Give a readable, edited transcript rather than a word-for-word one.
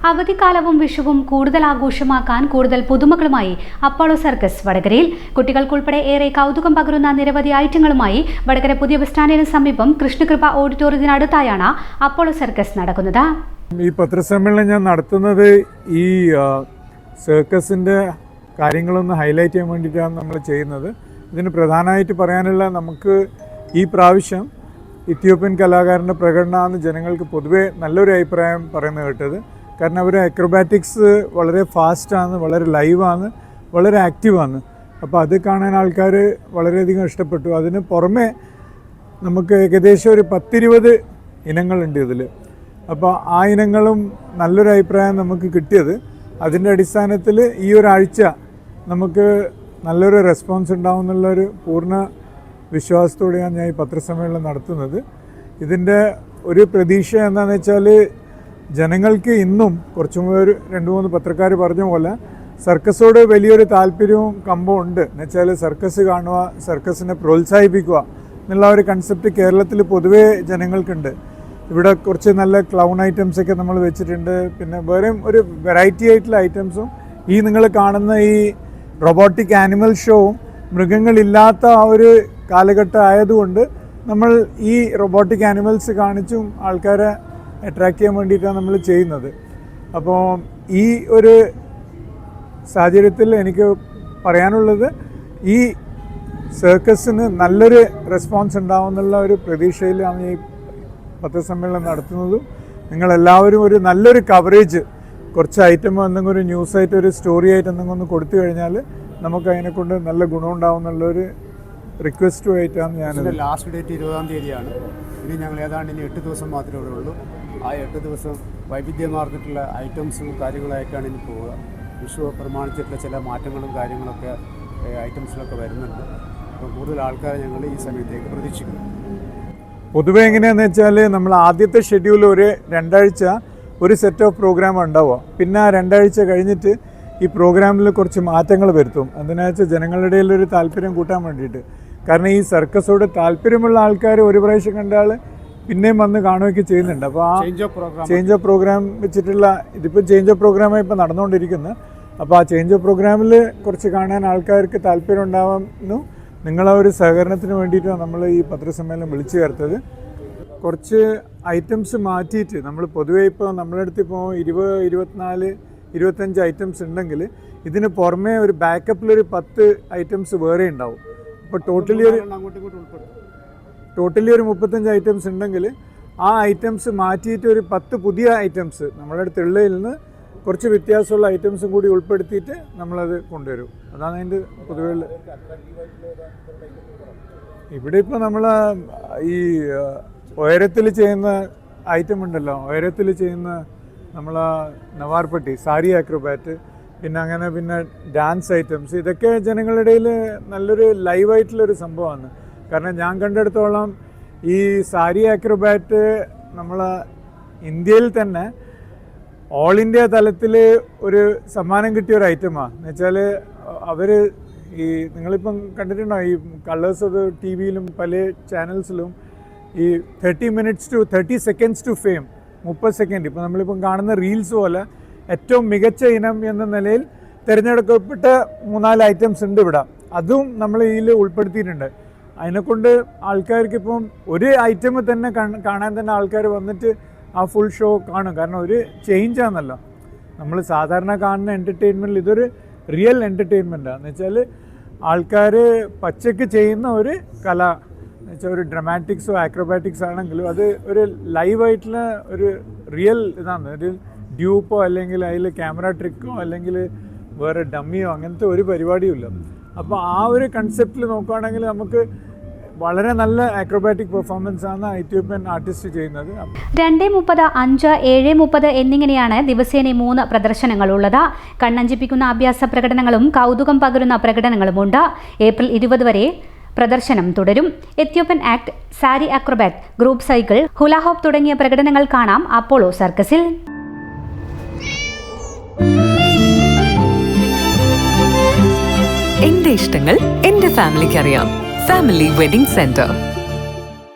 അവധിക്കാലവും വിഷുവും കൂടുതൽ ആഘോഷമാക്കാൻ കൂടുതൽ പുതുമകളുമായി അപ്പോളോ സർക്കസ് വടകരയിൽ. കുട്ടികൾക്കുൾപ്പെടെ ഏറെ കൗതുകം പകരുന്ന നിരവധി ഐറ്റങ്ങളുമായി വടകര പുതിയ ബസ് സ്റ്റാൻഡിന് സമീപം കൃഷ്ണകൃപ ഓഡിറ്റോറിയത്തിനടുത്തായാണ് അപ്പോളോ സർക്കസ് നടക്കുന്നത്. ഈ പത്രസമ്മേളനം ഞാൻ നടത്തുന്നത് ഈ സർക്കസിൻ്റെ കാര്യങ്ങളൊന്ന് ഹൈലൈറ്റ് ചെയ്യാൻ വേണ്ടിയിട്ടാണ് നമ്മൾ ചെയ്യുന്നത്. ഇതിന് പ്രധാനമായിട്ട് പറയാനുള്ള, നമുക്ക് ഈ പ്രാവശ്യം ഇത്യോപ്യൻ കലാകാരൻ്റെ പ്രകടനമാണ് ജനങ്ങൾക്ക് പൊതുവേ നല്ലൊരു അഭിപ്രായം പറയുന്നത് കേട്ടത്. കാരണം അവർ അക്രോബാറ്റിക്സ് വളരെ ഫാസ്റ്റാണ്, വളരെ ലൈവാണ്, വളരെ ആക്റ്റീവാണ്. അപ്പോൾ അത് കാണാൻ ആൾക്കാർ വളരെയധികം ഇഷ്ടപ്പെട്ടു. അതിന് പുറമെ നമുക്ക് ഏകദേശം ഒരു 10-20 ഇനങ്ങളുണ്ട് ഇതിൽ. അപ്പോൾ ആ ഇനങ്ങളും നല്ലൊരു അഭിപ്രായം നമുക്ക് കിട്ടിയത്. അതിൻ്റെ അടിസ്ഥാനത്തിൽ ഈ ഒരാഴ്ച നമുക്ക് നല്ലൊരു റെസ്പോൺസ് ഉണ്ടാവും എന്നുള്ളൊരു പൂർണ്ണ വിശ്വാസത്തോടെയാണ് ഞാൻ ഈ പത്രസമ്മേളനം നടത്തുന്നത്. ഇതിൻ്റെ ഒരു പ്രതീക്ഷ എന്താണെന്ന് വെച്ചാൽ, ജനങ്ങൾക്ക് ഇന്നും കുറച്ചും ഒരു 2-3 പത്രക്കാർ പറഞ്ഞ പോലെ സർക്കസോട് വലിയൊരു താല്പര്യവും കമ്പവും ഉണ്ട്. എന്നുവെച്ചാൽ സർക്കസ് കാണുക, സർക്കസിനെ പ്രോത്സാഹിപ്പിക്കുക എന്നുള്ള ഒരു കൺസെപ്റ്റ് കേരളത്തിൽ പൊതുവേ ജനങ്ങൾക്കുണ്ട്. ഇവിടെ കുറച്ച് നല്ല ക്ലൗൺ ഐറ്റംസൊക്കെ നമ്മൾ വെച്ചിട്ടുണ്ട്. പിന്നെ വേറെയും ഒരു വെറൈറ്റി ആയിട്ടുള്ള ഐറ്റംസും ഈ നിങ്ങൾ കാണുന്ന ഈ റോബോട്ടിക് ആനിമൽ ഷോവും മൃഗങ്ങളില്ലാത്ത ആ ഒരു കാലഘട്ടം ആയതുകൊണ്ട് നമ്മൾ ഈ റോബോട്ടിക് ആനിമൽസ് കാണിച്ചും ആൾക്കാരെ അട്രാക്റ്റ് ചെയ്യാൻ വേണ്ടിയിട്ടാണ് നമ്മൾ ചെയ്യുന്നത്. അപ്പോൾ ഈ ഒരു സാഹചര്യത്തിൽ എനിക്ക് പറയാനുള്ളത്, ഈ സർക്കസിന് നല്ലൊരു റെസ്പോൺസ് ഉണ്ടാവുമെന്നുള്ള ഒരു പ്രതീക്ഷയിലാണ് ഈ പത്രസമ്മേളനം നടത്തുന്നതും. നിങ്ങളെല്ലാവരും ഒരു നല്ലൊരു കവറേജ്, കുറച്ച് ഐറ്റം എന്തെങ്കിലും ഒരു ന്യൂസായിട്ട് ഒരു സ്റ്റോറി ആയിട്ട് എന്തെങ്കിലും ഒന്ന് കൊടുത്തു കഴിഞ്ഞാൽ നമുക്ക് അതിനെക്കൊണ്ട് നല്ല ഗുണമുണ്ടാവും എന്നുള്ളൊരു റിക്വസ്റ്റുമായിട്ടാണ് ഞാനത്. ലാസ്റ്റ് ഡേറ്റ് 20-ാം തീയതിയാണ്. ഇനി ഞങ്ങൾ ഏതാണ്ട് 8 ദിവസം മാത്രമേ ഉള്ളൂ. ആ 8 ദിവസം വൈവിധ്യമാർന്നിട്ടുള്ള ഐറ്റംസും കാര്യങ്ങളായിട്ടാണ് ഇനി പോവുക. വിഷു പ്രമാണിച്ചിട്ടുള്ള ചില മാറ്റങ്ങളും കാര്യങ്ങളൊക്കെ ഐറ്റംസിലൊക്കെ വരുന്നുണ്ട്. അപ്പോൾ കൂടുതൽ ആൾക്കാരെ ഞങ്ങൾ ഈ സമയത്തേക്ക് പ്രതീക്ഷിക്കുന്നു. പൊതുവെ എങ്ങനെയാണെന്ന് വെച്ചാൽ, നമ്മൾ ആദ്യത്തെ ഷെഡ്യൂൾ ഒരു 2 ആഴ്ച ഒരു സെറ്റ് ഓഫ് പ്രോഗ്രാം ഉണ്ടാവുക. പിന്നെ ആ 2 ആഴ്ച കഴിഞ്ഞിട്ട് ഈ പ്രോഗ്രാമിൽ കുറച്ച് മാറ്റങ്ങൾ വരുത്തും. എന്തിനാ വെച്ചാൽ ജനങ്ങളുടെ ഇടയിലൊരു താല്പര്യം കൂട്ടാൻ വേണ്ടിയിട്ട്. കാരണം ഈ സർക്കസോട് താല്പര്യമുള്ള ആൾക്കാർ ഒരു പ്രാവശ്യം കണ്ടാൽ പിന്നെയും വന്ന് കാണുകയൊക്കെ ചെയ്യുന്നുണ്ട്. അപ്പോൾ ആ ചേഞ്ച് ഓഫ് പ്രോഗ്രാം വെച്ചിട്ടുള്ള, ഇതിപ്പോൾ ചേഞ്ച് ഓഫ് പ്രോഗ്രാമാണ് ഇപ്പോൾ നടന്നുകൊണ്ടിരിക്കുന്നത്. അപ്പോൾ ആ ചേഞ്ച് ഓഫ് പ്രോഗ്രാമിൽ കുറച്ച് കാണാൻ ആൾക്കാർക്ക് താല്പര്യം ഉണ്ടാവുന്നു. നിങ്ങളെ ഒരു സഹകരണത്തിന് വേണ്ടിയിട്ടാണ് നമ്മൾ ഈ പത്രസമ്മേളനം വിളിച്ചു ചേർത്തത്. കുറച്ച് ഐറ്റംസ് മാറ്റിയിട്ട്, നമ്മൾ പൊതുവേ ഇപ്പോൾ നമ്മുടെ അടുത്ത് ഇപ്പോൾ 20-24-25 ഐറ്റംസ് ഉണ്ടെങ്കിൽ ഇതിന് പുറമേ ഒരു ബാക്കപ്പിലൊരു 10 ഐറ്റംസ് വേറെ ഉണ്ടാവും. അപ്പോൾ ടോട്ടലി ഒരു 35 ഐറ്റംസ് ഉണ്ടെങ്കിൽ ആ ഐറ്റംസ് മാറ്റിയിട്ട് ഒരു 10 പുതിയ ഐറ്റംസ് നമ്മുടെ അടുത്തുള്ളതിൽ നിന്ന് കുറച്ച് വ്യത്യാസമുള്ള ഐറ്റംസും കൂടി ഉൾപ്പെടുത്തിയിട്ട് നമ്മളത് കൊണ്ടുവരും. അതാണ് അതിൻ്റെ പൊതുവേ. ഇവിടെ ഇപ്പോൾ നമ്മൾ ഈ ഉയരത്തിൽ ചെയ്യുന്ന ഐറ്റം ഉണ്ടല്ലോ, ഉയരത്തിൽ ചെയ്യുന്ന നമ്മൾ നവാർപട്ടി, സാരി ആക്രോബാറ്റ്, പിന്നെ ഡാൻസ് ഐറ്റംസ്, ഇതൊക്കെ ജനങ്ങളുടെ ഇടയിൽ നല്ലൊരു ലൈവായിട്ടുള്ളൊരു സംഭവമാണ്. കാരണം ഞാൻ കണ്ടെടുത്തോളം ഈ സാരി ആക്രോബാറ്റ് നമ്മൾ ഇന്ത്യയിൽ തന്നെ ഓൾ ഇന്ത്യ തലത്തിൽ ഒരു സമ്മാനം കിട്ടിയ ഒരു ഐറ്റമാണ്. എന്നുവെച്ചാൽ അവർ ഈ നിങ്ങളിപ്പം കണ്ടിട്ടുണ്ടോ, ഈ കളേഴ്സ് ഓഫ് ടി വിയിലും പല ചാനൽസിലും ഈ 30 minutes to 30 seconds to fame, 30 second, ഇപ്പോൾ നമ്മളിപ്പം കാണുന്ന റീൽസ് പോലെ ഏറ്റവും മികച്ച ഇനം എന്ന നിലയിൽ തിരഞ്ഞെടുക്കപ്പെട്ട 3-4 ഐറ്റംസ് ഉണ്ട് ഇവിടെ. അതും നമ്മൾ ഇതിൽ ഉൾപ്പെടുത്തിയിട്ടുണ്ട്. അതിനെക്കൊണ്ട് ആൾക്കാർക്ക് ഇപ്പം ഒരു ഐറ്റം തന്നെ കാണാൻ തന്നെ ആൾക്കാർ വന്നിട്ട് ആ ഫുൾ ഷോ കാണും. കാരണം ഒരു ചേഞ്ചാണല്ലോ നമ്മൾ സാധാരണ കാണുന്ന എൻ്റർടൈൻമെൻറ്റിൽ. ഇതൊരു റിയൽ എൻ്റർടൈൻമെൻറ്റാണ്. എന്ന് വെച്ചാൽ ആൾക്കാർ പച്ചയ്ക്ക് ചെയ്യുന്ന ഒരു കല, എന്ന് വെച്ചാൽ ഒരു ഡ്രമാറ്റിക്സോ ആക്രോബാറ്റിക്സ് ആണെങ്കിലും അത് ഒരു ലൈവായിട്ടുള്ള ഒരു റിയൽ ഇതാണ്. ഒരു ഡ്യൂപ്പോ അല്ലെങ്കിൽ അതിൽ ക്യാമറ ട്രിക്കോ അല്ലെങ്കിൽ വേറെ ഡമ്മിയോ അങ്ങനത്തെ ഒരു പരിപാടിയും ഇല്ല. അപ്പോൾ ആ ഒരു കൺസെപ്റ്റിൽ നോക്കുകയാണെങ്കിൽ നമുക്ക് വളരെ നല്ല ആക്രോബാറ്റിക് പെർഫോമൻസ് ആണ് ഇത്യോപ്യൻ ആർട്ടിസ്റ്റ് ചെയ്യുന്നത്. 2:30, 5, 7:30 എന്നിങ്ങനെയാണ് ദിവസേന 3 പ്രദർശനങ്ങളുള്ളത്. കണ്ണഞ്ചിപ്പിക്കുന്ന അഭ്യാസ പ്രകടനങ്ങളും കൗതുകം പകരുന്ന പ്രകടനങ്ങളുമുണ്ട്. ഏപ്രിൽ 20 വരെ പ്രദർശനം തുടരും. Ethiopian act, sari acrobat, group cycle, hula hoop തുടങ്ങിയ പ്രകടനങ്ങൾ കാണാം അപ്പോളോ സർക്കസിൽ. എന്റെ ഇഷ്ടങ്ങൾ എന്റെ ഫാമിലിക്ക് അറിയാം. Family wedding centre.